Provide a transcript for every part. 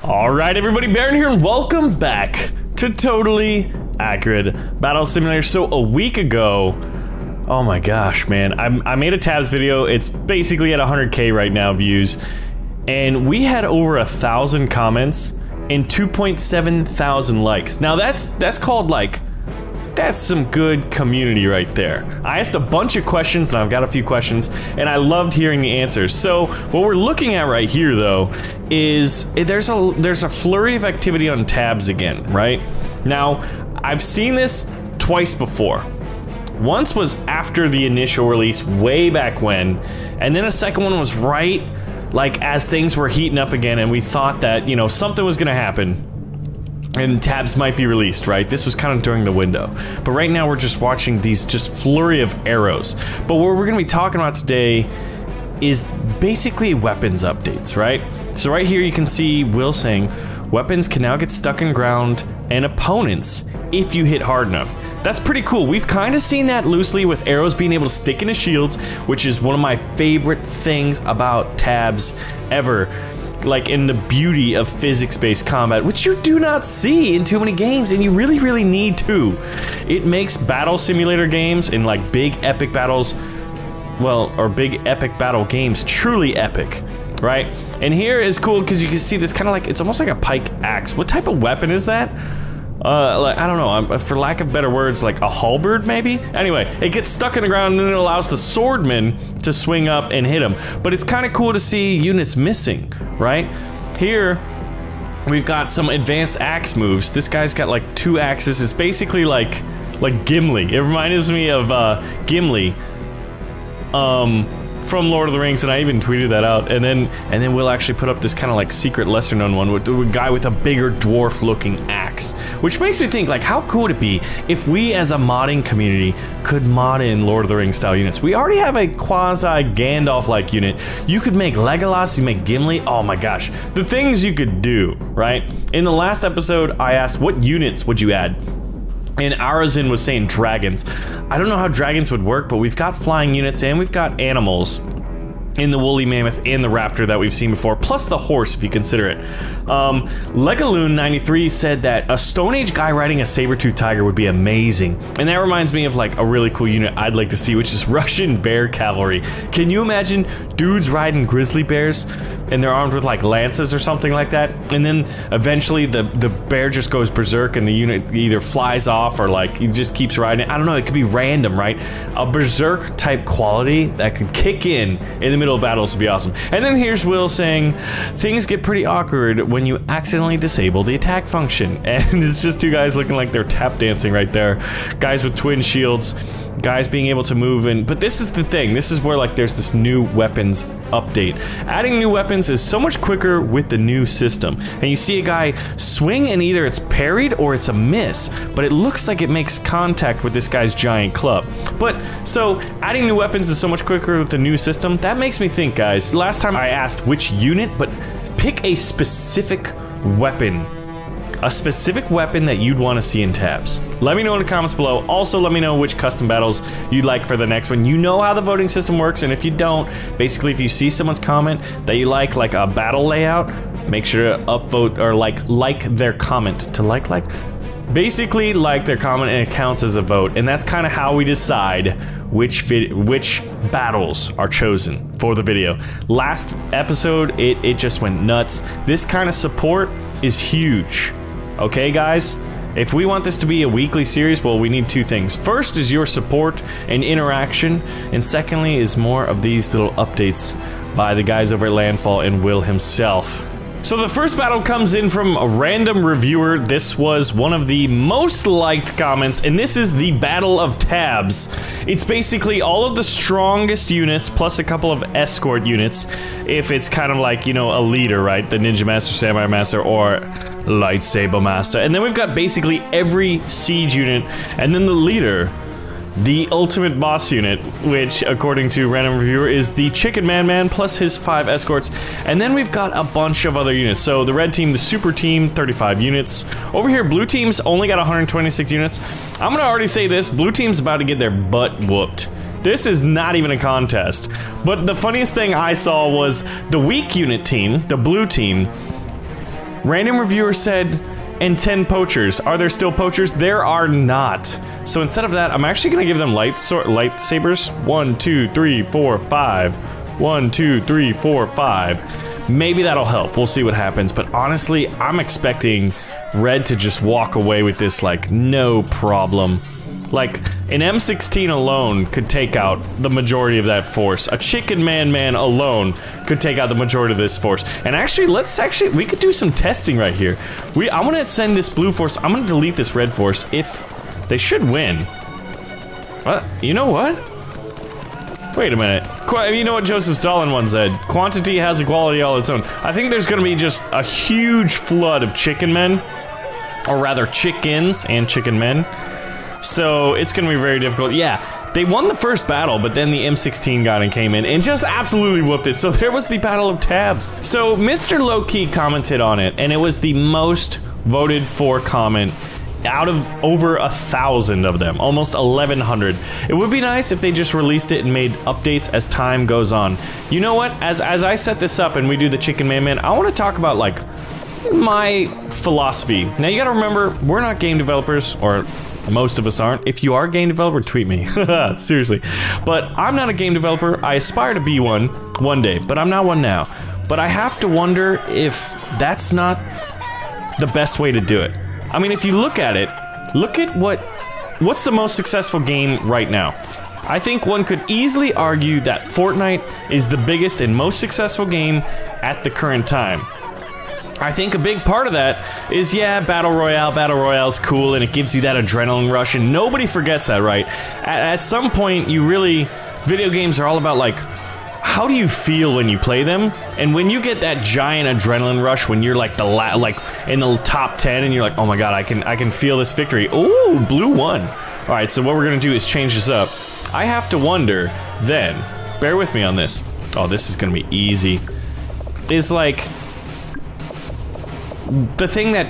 Alright everybody, Baron here and welcome back to Totally Accurate Battle Simulator. So a week ago, oh my gosh man, I made a tabs video. It's basically at 100k right now views, and we had over 1,000 comments and 2.7 thousand likes. Now that's called like, that's some good community right there. I asked a bunch of questions, and I've got a few questions, and I loved hearing the answers. So what we're looking at right here, though, is there's a flurry of activity on tabs again, right? Now, I've seen this twice before. Once was after the initial release, way back when, and then a second one was right, like, as things were heating up again, and we thought that, you know, something was gonna happen and tabs might be released, right? This was kind of during the window. But right now we're just watching these just flurry of arrows. But what we're gonna be talking about today is basically weapons updates, right? So right here you can see Will saying, weapons can now get stuck in ground and opponents if you hit hard enough. That's pretty cool. We've kind of seen that loosely with arrows being able to stick into shields, which is one of my favorite things about tabs ever. Like, in the beauty of physics-based combat, which you do not see in too many games, and you really, really need to. It makes battle simulator games and, like, big epic battles, well, or big epic battle games truly epic, right? And here is cool because you can see this kind of like, it's almost like a pike axe. What type of weapon is that? Like, I don't know, for lack of better words, like a halberd, maybe? Anyway, it gets stuck in the ground and then it allows the swordman to swing up and hit him. But it's kind of cool to see units missing, right? Here, we've got some advanced axe moves. This guy's got like 2 axes. It's basically like Gimli. It reminds me of Gimli from Lord of the Rings, and I even tweeted that out. And then we'll actually put up this kind of like secret lesser known one with a guy with a bigger dwarf looking axe, which makes me think, like, how cool would it be if we as a modding community could mod in Lord of the Rings style units? We already have a quasi Gandalf like unit. You could make Legolas, you make Gimli. Oh my gosh, the things you could do, right? In the last episode I asked, what units would you add? And Arazin was saying dragons. I don't know how dragons would work, but we've got flying units and we've got animals in the woolly mammoth and the raptor that we've seen before, plus the horse if you consider it. Legaloon93 said that a Stone Age guy riding a saber-tooth tiger would be amazing. And that reminds me of like a really cool unit I'd like to see, which is Russian bear cavalry. Can you imagine dudes riding grizzly bears and they're armed with like lances or something like that? And then eventually the bear just goes berserk and the unit either flies off or like he just keeps riding. I don't know, it could be random, right? A berserk type quality that could kick in the middle of battles would be awesome. And then here's Will saying, things get pretty awkward when you accidentally disable the attack function. And it's just 2 guys looking like they're tap dancing right there. Guys with twin shields, guys being able to move in. But this is the thing, this is where like there's this new weapons update. Adding new weapons is so much quicker with the new system. And you see a guy swing and either it's parried or it's a miss, but it looks like it makes contact with this guy's giant club. But so adding new weapons is so much quicker with the new system. That makes me think, guys, last time I asked which unit, but pick a specific weapon. A specific weapon that you'd want to see in tabs. Let me know in the comments below. Also, let me know which custom battles you'd like for the next one. You know how the voting system works, and if you don't, basically if you see someone's comment that you like a battle layout, make sure to upvote or like their comment. To basically like their comment, and it counts as a vote. And that's kind of how we decide which battles are chosen for the video. Last episode, it just went nuts. This kind of support is huge. Okay, guys? If we want this to be a weekly series, well, we need 2 things. First is your support and interaction, and secondly is more of these little updates by the guys over at Landfall and Will himself. So the first battle comes in from a random reviewer. This was one of the most liked comments, and this is the Battle of Tabs. It's basically all of the strongest units plus a couple of escort units, if it's kind of like, you know, a leader, right? The Ninja Master, Samurai Master, or Lightsaber Master. And then we've got basically every siege unit, and then the leader, the ultimate boss unit, which according to random reviewer is the Chicken Man plus his 5 escorts. And then we've got a bunch of other units. So the red team, the super team, 35 units. Over here, blue team's only got 126 units. I'm gonna already say this, blue team's about to get their butt whooped. This is not even a contest. But the funniest thing I saw was the weak unit team, the blue team, Random reviewer said, and 10 poachers. Are there still poachers? There are not. So instead of that, I'm actually gonna give them lightsabers. 1, 2, 3, 4, 5. 1, 2, 3, 4, 5. Maybe that'll help. We'll see what happens. But honestly, I'm expecting Red to just walk away with this like no problem. Like an M16 alone could take out the majority of that force. A Chicken Man alone could take out the majority of this force. And actually, we could do some testing right here. I'm gonna send this blue force. I'm gonna delete this red force if they should win. What? You know what? Wait a minute. You know what Joseph Stalin once said? Quantity has a quality all its own. I think there's gonna be just a huge flood of chicken men. Or rather, chickens and chicken men. So it's gonna be very difficult. Yeah, they won the first battle, but then the M16 got and came in and just absolutely whooped it. So there was the Battle of Tabs. So Mr. Lowkey commented on it, and it was the most voted for comment out of over 1,000 of them, almost 1,100. It would be nice if they just released it and made updates as time goes on. You know what? As I set this up and we do the Chicken Man, I want to talk about like my philosophy. Now you got to remember, we're not game developers, or most of us aren't. If you are a game developer, tweet me. Seriously. But I'm not a game developer. I aspire to be one day, but I'm not one now. But I have to wonder if that's not the best way to do it. I mean, if you look at it, look at what's the most successful game right now. I think one could easily argue that Fortnite is the biggest and most successful game at the current time. I think a big part of that is, yeah, Battle Royale's cool and it gives you that adrenaline rush, and nobody forgets that, right? At some point, video games are all about, like, how do you feel when you play them? And when you get that giant adrenaline rush, when you're like in the top 10 and you're like, oh my god, I can feel this victory. Ooh, blue won. All right, so what we're gonna do is change this up. I have to wonder then, bear with me on this. Oh, this is gonna be easy. Is like, the thing that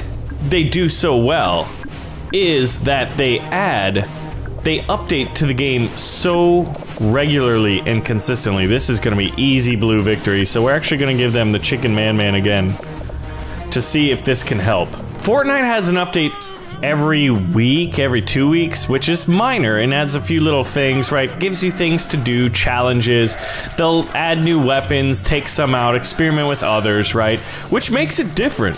they do so well is that they update to the game so regularly and consistently. This is gonna be easy blue victory, so we're actually gonna give them the Chicken Man again to see if this can help. Fortnite has an update every week, every 2 weeks, which is minor and adds a few little things, right? Gives you things to do, challenges. They'll add new weapons, take some out, experiment with others, right? Which makes it different.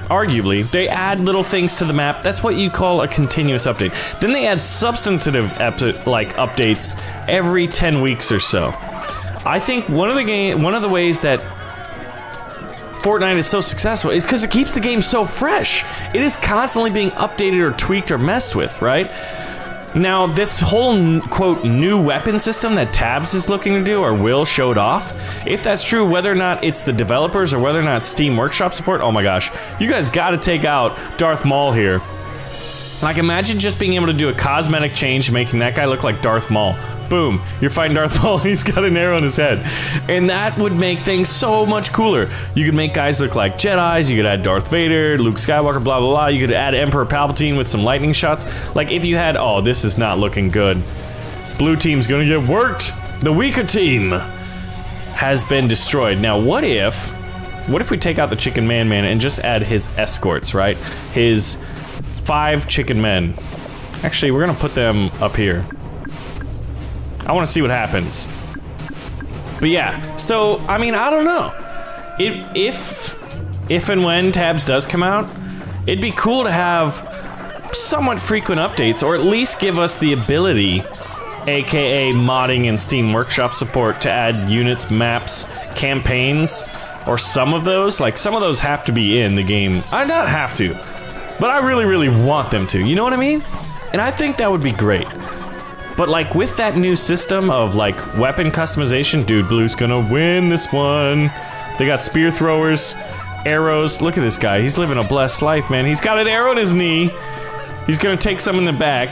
Arguably, they add little things to the map. That's what you call a continuous update. Then they add substantive updates every 10 weeks or so. I think one of the ways that Fortnite is so successful is because it keeps the game so fresh. It is constantly being updated or tweaked or messed with, right? Now, this whole, quote, new weapon system that Tabs is looking to do, or Will showed off, if that's true, whether or not it's the developers or whether or not Steam Workshop support, oh my gosh, you guys gotta take out Darth Maul here. Like, imagine just being able to do a cosmetic change, making that guy look like Darth Maul. Boom, you're fighting Darth Maul, he's got an arrow in his head. And that would make things so much cooler. You could make guys look like Jedis, you could add Darth Vader, Luke Skywalker, blah blah blah. You could add Emperor Palpatine with some lightning shots. Like, if you had, oh, this is not looking good. Blue team's gonna get worked. The weaker team has been destroyed. Now, what if we take out the Chicken Man and just add his escorts, right? His 5 chicken men. Actually, we're gonna put them up here. I want to see what happens. But yeah, so, I mean, I don't know. If and when Tabs does come out, it'd be cool to have somewhat frequent updates, or at least give us the ability, aka modding and Steam Workshop support, to add units, maps, campaigns, or some of those. Like, some of those have to be in the game. I not have to, but I really, really want them to. You know what I mean? And I think that would be great. But like, with that new system of like weapon customization, dude, Blue's gonna win this one. They got spear throwers, arrows. Look at this guy, he's living a blessed life, man. He's got an arrow in his knee. He's gonna take some in the back.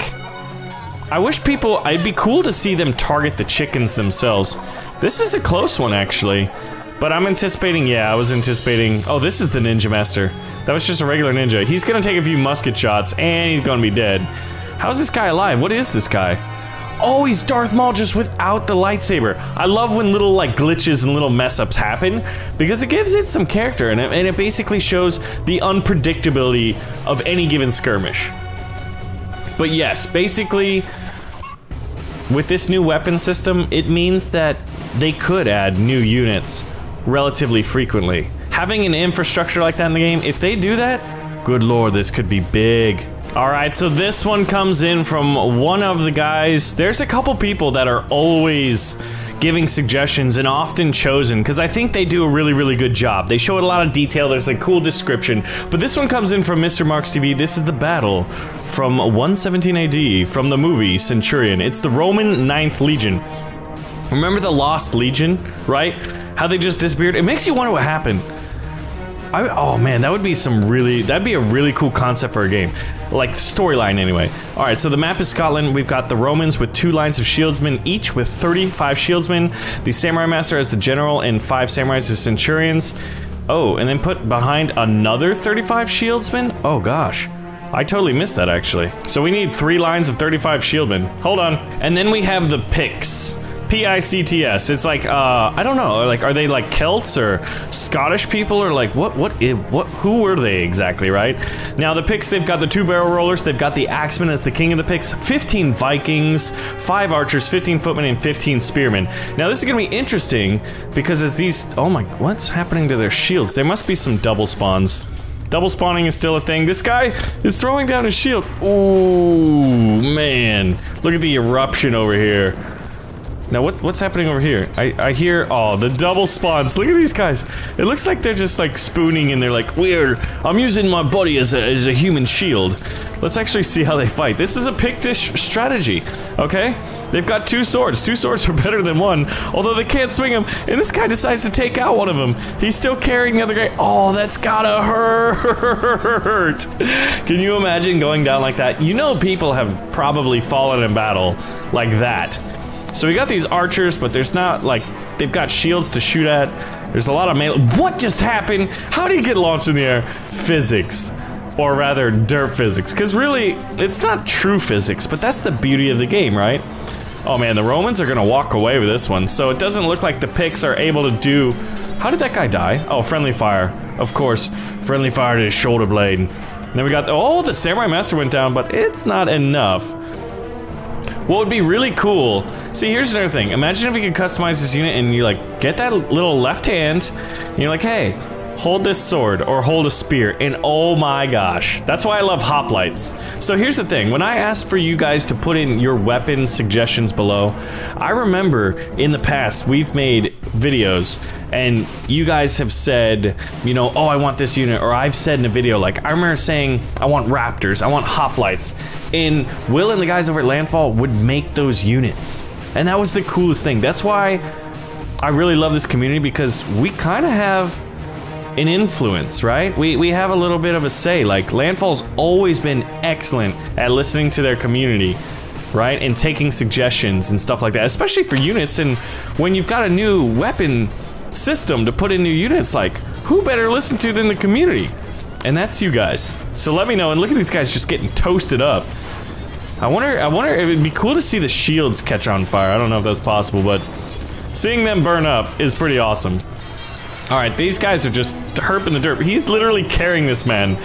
I wish it'd be cool to see them target the chickens themselves. This is a close one, actually. But I'm anticipating, yeah, I was anticipating, oh, this is the Ninja Master. That was just a regular ninja. He's gonna take a few musket shots, and he's gonna be dead. How's this guy alive? What is this guy? Oh, he's Darth Maul just without the lightsaber. I love when little like glitches and little mess ups happen because it gives it some character and it basically shows the unpredictability of any given skirmish. But yes, basically with this new weapon system, it means that they could add new units relatively frequently. Having an infrastructure like that in the game, if they do that, good lord, this could be big. Alright, so this one comes in from one of the guys. There's a couple people that are always giving suggestions and often chosen, because I think they do a really, really good job. They show a lot of detail, there's a cool description. But this one comes in from Mr. Marks TV. This is the battle from 117 AD from the movie Centurion. It's the Roman 9th Legion. Remember the Lost Legion, right? How they just disappeared? It makes you wonder what happened. Oh man, that'd be a really cool concept for a game. Like, storyline anyway. Alright, so the map is Scotland. We've got the Romans with 2 lines of shieldsmen, each with 35 shieldsmen. The Samurai Master as the general and 5 samurais as centurions. Oh, and then put behind another 35 shieldsmen? Oh gosh. I totally missed that actually. So we need 3 lines of 35 shieldmen. Hold on. And then we have the Picts. P-I-C-T-S. It's like, I don't know, like, are they like Celts or Scottish people or like, who were they exactly, right? Now the Picts, they've got the 2 barrel rollers, they've got the Axemen as the king of the Picts, 15 Vikings, 5 archers, 15 footmen, and 15 spearmen. Now this is gonna be interesting because as these, oh my, what's happening to their shields? There must be some double spawns. Double spawning is still a thing. This guy is throwing down his shield. Ooh, man. Look at the eruption over here. Now what's happening over here? I hear, oh, the double spawns. Look at these guys. It looks like they're just like spooning and they're like, weird. I'm using my body as a human shield. Let's actually see how they fight. This is a Pictish strategy, okay? They've got 2 swords. 2 swords are better than 1, although they can't swing them. And this guy decides to take out one of them. He's still carrying the other guy. Oh, that's gotta hurt. Can you imagine going down like that? You know people have probably fallen in battle like that. So we got these archers, but there's not, like, they've got shields to shoot at. There's a lot of melee. What just happened? How did he get launched in the air? Physics. Or rather, derp physics. Because really, it's not true physics, but that's the beauty of the game, right? Oh man, the Romans are gonna walk away with this one. So it doesn't look like the Picts are able to do... How did that guy die? Oh, friendly fire. Of course, friendly fire to his shoulder blade. And then we got... Oh, the Samurai Master went down, but it's not enough. What would be really cool, see here's another thing, imagine if you could customize this unit and you like, get that little left hand, and you're like, hey, hold this sword, or hold a spear, and oh my gosh, that's why I love hoplites. So here's the thing, when I asked for you guys to put in your weapon suggestions below, I remember in the past, we've made videos, and you guys have said, you know, oh, I want this unit, or I've said in a video, like, I remember saying, I want raptors, I want hoplites, and Will and the guys over at Landfall would make those units. And that was the coolest thing. That's why I really love this community, because we kind of have an influence, right? We have a little bit of a say. Like, Landfall's always been excellent at listening to their community, right? And taking suggestions and stuff like that, especially for units. And when you've got a new weapon system to put in new units, like, who better listen to than the community? And that's you guys. So let me know. And look at these guys just getting toasted up. I wonder if it'd be cool to see the shields catch on fire. I don't know if that's possible, but seeing them burn up is pretty awesome. Alright, these guys are just herping the dirt. He's literally carrying this man.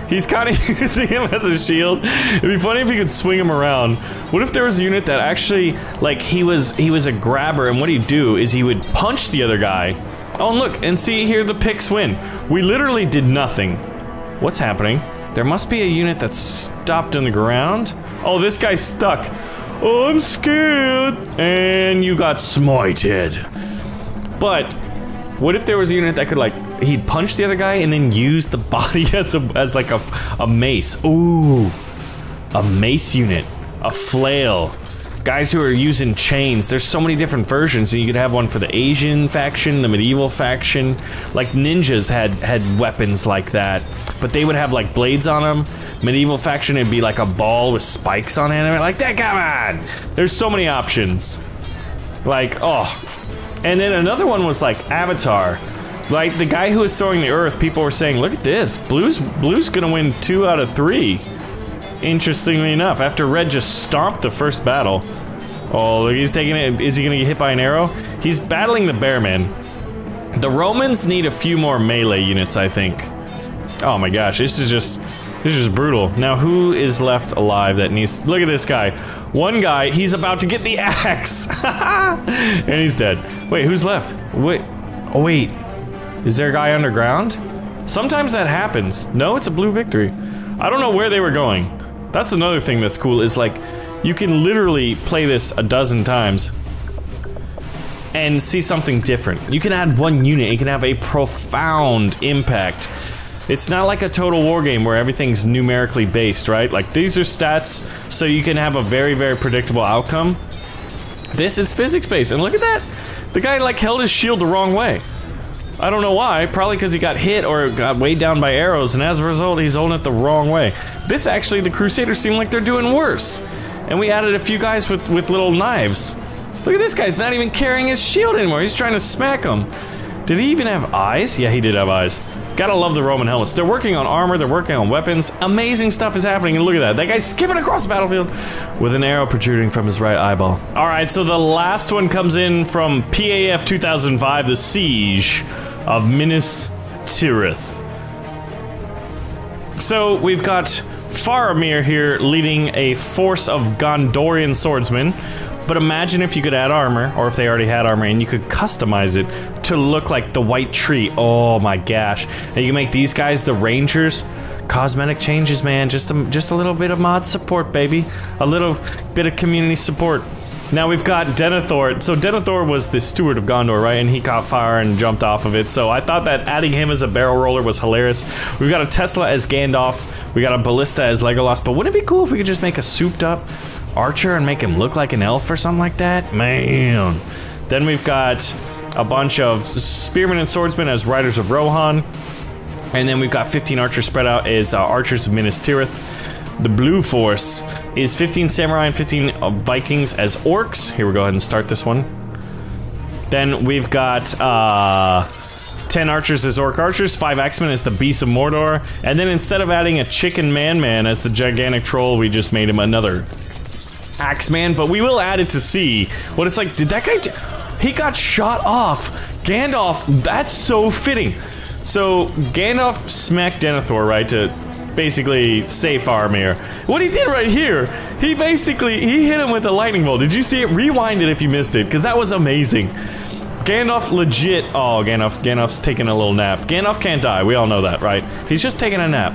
He's kind of using him as a shield. It'd be funny if he could swing him around. What if there was a unit that actually, like, he was a grabber, and what he'd do is he would punch the other guy. Oh, and look, and see here, the Picts win. We literally did nothing. What's happening? There must be a unit that's stopped in the ground. Oh, this guy's stuck. Oh, I'm scared. And you got smited. But what if there was a unit that could, like, he'd punch the other guy and then use the body as like a mace. Ooh, a mace unit, a flail. Guys who are using chains. There's so many different versions. You could have one for the Asian faction, the medieval faction. Like ninjas had weapons like that, but they would have like blades on them. Medieval faction, it'd be like a ball with spikes on it. Like that, come on. There's so many options. Like, oh. And then another one was like Avatar. Like the guy who was throwing the earth, people were saying, look at this, Blue's gonna win 2 out of 3. Interestingly enough, after Red just stomped the first battle. Oh, look, he's taking it. Is he gonna get hit by an arrow? He's battling the bear man. The Romans need a few more melee units, I think. Oh my gosh, this is just brutal. Now, who is left alive that needs... Look at this guy. One guy, he's about to get the axe. And he's dead. Wait, who's left? Wait. Oh, wait. Is there a guy underground? Sometimes that happens. No, it's a blue victory. I don't know where they were going. That's another thing that's cool, is like, you can literally play this a dozen times and see something different. You can add one unit, it can have a profound impact. It's not like a total war game where everything's numerically based, right? Like, these are stats, so you can have a very, very predictable outcome. This is physics-based, and look at that! The guy, like, held his shield the wrong way. I don't know why, probably because he got hit or got weighed down by arrows, and as a result, he's holding it the wrong way. This, actually, the Crusaders seem like they're doing worse. And we added a few guys with little knives. Look at this guy's not even carrying his shield anymore, he's trying to smack him. Did he even have eyes? Yeah, he did have eyes. Gotta love the Roman helmets. They're working on armor, they're working on weapons. Amazing stuff is happening, and look at that. That guy's skipping across the battlefield with an arrow protruding from his right eyeball. Alright, so the last one comes in from PAF 2005, the Siege of Minas Tirith. So, we've got Faramir here leading a force of Gondorian swordsmen. But imagine if you could add armor, or if they already had armor, and you could customize it to look like the white tree. Oh my gosh. And you can make these guys the rangers. Cosmetic changes, man. Just a little bit of mod support, baby. A little bit of community support. Now we've got Denethor. So Denethor was the steward of Gondor, right? And he caught fire and jumped off of it. So I thought that adding him as a barrel roller was hilarious. We've got a Tesla as Gandalf. We got a Ballista as Legolas. But wouldn't it be cool if we could just make a souped up archer and make him look like an elf or something like that? Man. Then we've got a bunch of spearmen and swordsmen as riders of Rohan. And then we've got 15 archers spread out as archers of Minas Tirith. The blue force is 15 samurai and 15 Vikings as orcs. Here, we'll go ahead and start this one. Then we've got 10 archers as orc archers, 5 axemen as the beasts of Mordor. And then instead of adding a chicken man as the gigantic troll, we just made him another Axeman, but we will add it to see what it's like. Did that guy... He got shot off. Gandalf, that's so fitting. So, Gandalf smacked Denethor, right, to basically save Faramir. What he did right here, he hit him with a lightning bolt. Did you see it? Rewind it if you missed it, because that was amazing. Gandalf legit... Oh, Gandalf's taking a little nap. Gandalf can't die, we all know that, right? He's just taking a nap.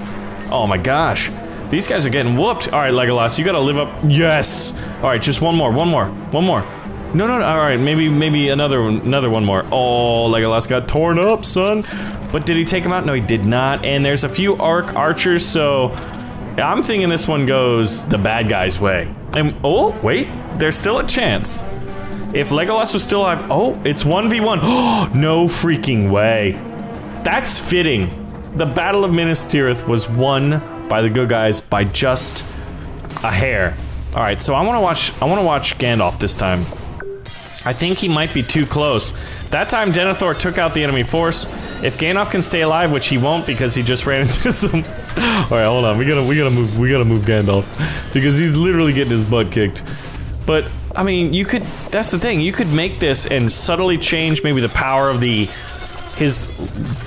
Oh my gosh. These guys are getting whooped. Alright, Legolas, you gotta live up. Yes! Alright, just one more. No, alright, maybe another one more. Oh, Legolas got torn up, son. But did he take him out? No, he did not. And there's a few archers, so I'm thinking this one goes the bad guy's way. And, oh, wait, there's still a chance. If Legolas was still alive, oh, it's 1v1. Oh, no freaking way. That's fitting. The Battle of Minas Tirith was won by the good guys by just a hair. All right, so I want to watch Gandalf this time. I think he might be too close. That time Denethor took out the enemy force. If Gandalf can stay alive, which he won't because he just ran into some. All right, hold on. We gotta move Gandalf because he's literally getting his butt kicked. But I mean, you could. That's the thing. You could make this and subtly change maybe the power of his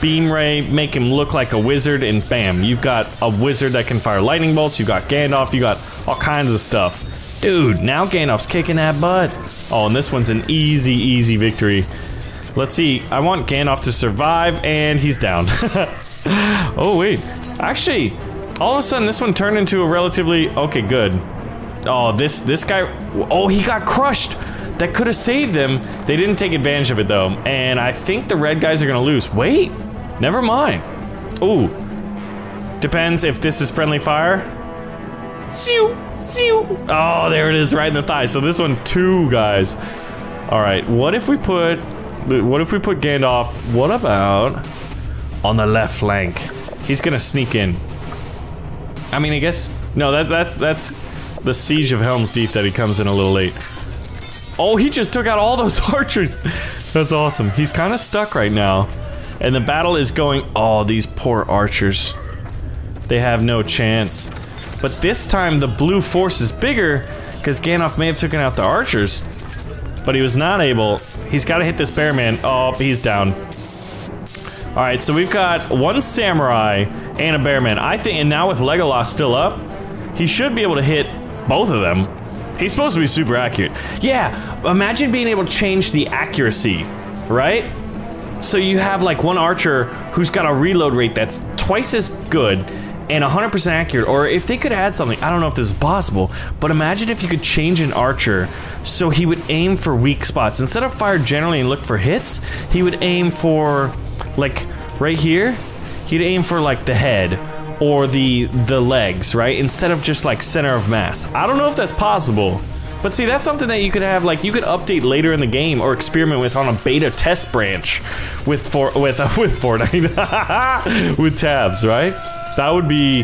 beam ray, make him look like a wizard, and bam, you've got a wizard that can fire lightning bolts, you've got Gandalf, you got all kinds of stuff. Dude, now Gandalf's kicking that butt. Oh, and this one's an easy victory. Let's see, I want Gandalf to survive, and he's down. Oh, wait. Actually, all of a sudden, this one turned into a relatively... Okay, good. Oh, this guy... Oh, he got crushed! That could have saved them. They didn't take advantage of it, though. And I think the red guys are gonna lose. Wait! Never mind. Ooh. Depends if this is friendly fire. Oh, there it is, right in the thigh. So this one, 2 guys. Alright, what if we put Gandalf, what about on the left flank? He's gonna sneak in. I mean, I guess, no, that's the Siege of Helm's Deep that he comes in a little late. Oh, he just took out all those archers. That's awesome. He's kind of stuck right now. And the battle is going, oh, these poor archers. They have no chance. But this time the blue force is bigger, because Gandalf may have taken out the archers, but he was not able. He's got to hit this bear man. Oh, he's down. All right, so we've got one samurai and a bear man. I think, and now with Legolas still up, he should be able to hit both of them. He's supposed to be super accurate. Yeah, imagine being able to change the accuracy, right? So you have like one archer who's got a reload rate that's twice as good and 100% accurate, or if they could add something, I don't know if this is possible, but imagine if you could change an archer so he would aim for weak spots. Instead of fire generally and look for hits, he would aim for, like, right here, he'd aim for like the head or the legs, right? Instead of just like center of mass. I don't know if that's possible. But see, that's something that you could have, like, you could update later in the game or experiment with on a beta test branch with Fortnite, with tabs, right? That'd be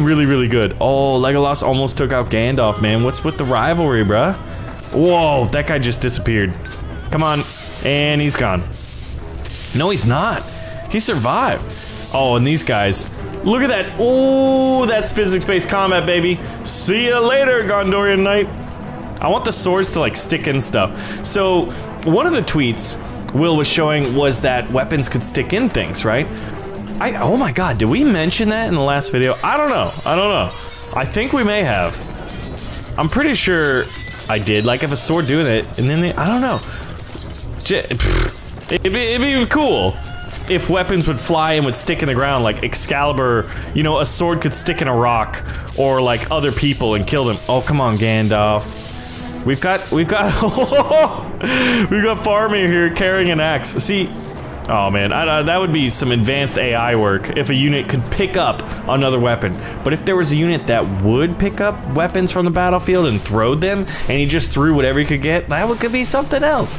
really, really good. Oh, Legolas almost took out Gandalf, man. What's with the rivalry, bruh? Whoa, that guy just disappeared. Come on, and he's gone. No, he's not. He survived. Oh, and these guys. Look at that. Oh, that's physics-based combat, baby. See ya later, Gondorian Knight. I want the swords to, like, stick in stuff. So, one of the tweets Will was showing was that weapons could stick in things, right? Oh my god, did we mention that in the last video? I don't know. I think we may have. I'm pretty sure I did. Like, if a sword doing it, and then I don't know. It'd be cool if weapons would fly and would stick in the ground, like Excalibur. You know, a sword could stick in a rock, or like other people and kill them. Oh, come on, Gandalf. We've got Faramir here carrying an axe. See, oh man, that would be some advanced AI work if a unit could pick up another weapon. But if there was a unit that would pick up weapons from the battlefield and throw them, and he just threw whatever he could get, that could be something else.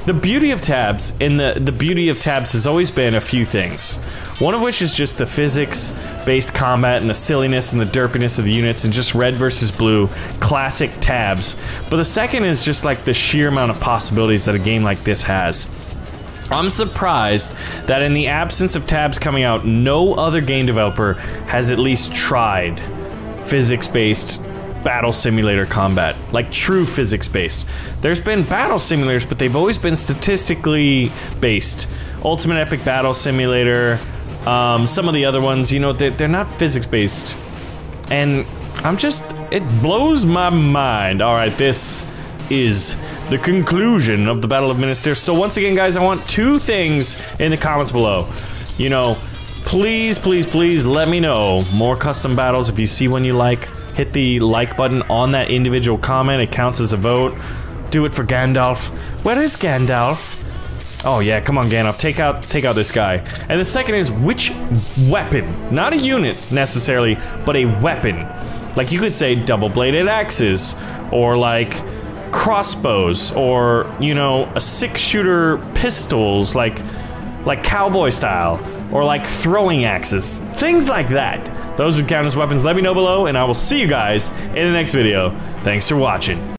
The beauty of tabs, has always been a few things. One of which is just the physics-based combat and the silliness and the derpiness of the units and just red versus blue, classic tabs. But the second is just like the sheer amount of possibilities that a game like this has. I'm surprised that in the absence of tabs coming out, no other game developer has at least tried physics-based battle simulator combat, like true physics-based. There's been battle simulators, but they've always been statistically based. Ultimate Epic Battle Simulator, some of the other ones, you know, they're not physics-based. And it blows my mind. Alright, this is the conclusion of the Battle of Minas Tirith. So once again, guys, I want two things in the comments below. You know, please, please, please let me know more custom battles. If you see one you like, hit the like button on that individual comment. It counts as a vote. Do it for Gandalf. Where is Gandalf? Oh yeah, come on, Gandalf. Take out this guy. And the second is which weapon, not a unit necessarily, but a weapon. Like you could say double-bladed axes, or like crossbows, or, you know, a 6-shooter pistols, like cowboy style, or like throwing axes, things like that. Those would count as weapons. Let me know below, and I will see you guys in the next video. Thanks for watching.